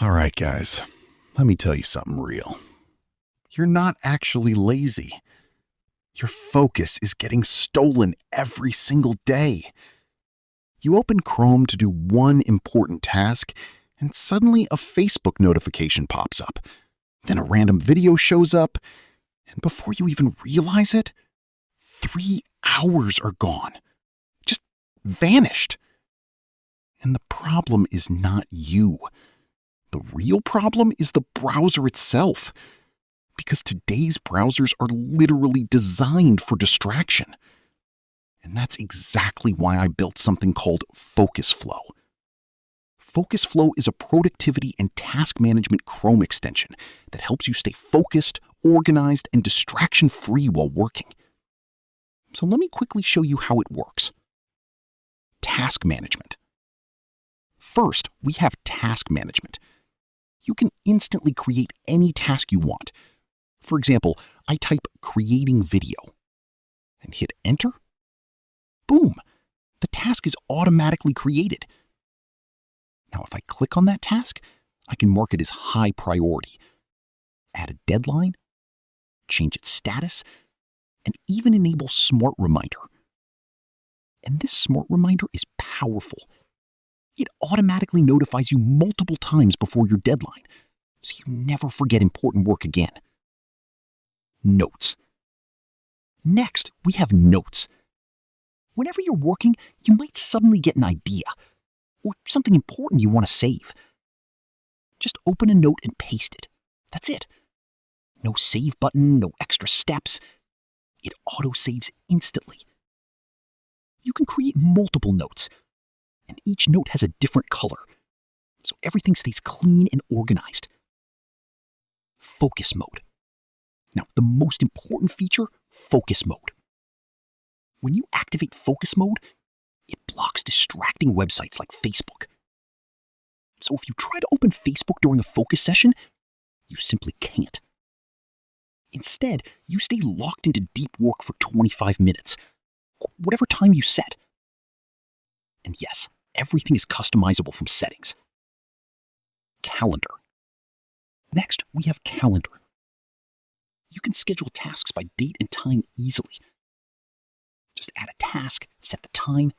All right, guys, let me tell you something real. You're not actually lazy. Your focus is getting stolen every single day. You open Chrome to do one important task, and suddenly a Facebook notification pops up. Then a random video shows up, and before you even realize it, 3 hours are gone. Just vanished. And the problem is not you. The real problem is the browser itself. Because today's browsers are literally designed for distraction. And that's exactly why I built something called FocusFlow. FocusFlow is a productivity and task management Chrome extension that helps you stay focused, organized, and distraction-free while working. So let me quickly show you how it works. Task management. First, we have task management. You can instantly create any task you want. For example, I type creating video and hit enter. Boom! The task is automatically created. Now, if I click on that task, I can mark it as high priority, add a deadline, change its status, and even enable Smart Reminder. And this Smart Reminder is powerful. It automatically notifies you multiple times before your deadline, so you never forget important work again. Notes. Next, we have notes. Whenever you're working, you might suddenly get an idea or something important you want to save. Just open a note and paste it. That's it. No save button, no extra steps. It auto-saves instantly. You can create multiple notes, and each note has a different color, so everything stays clean and organized. Focus mode. Now, the most important feature, focus mode. When you activate focus mode, it blocks distracting websites like Facebook. So if you try to open Facebook during a focus session, you simply can't. Instead, you stay locked into deep work for 25 minutes, or whatever time you set. And yes, everything is customizable from settings. Calendar. Next, we have calendar. You can schedule tasks by date and time easily. Just add a task, set the time,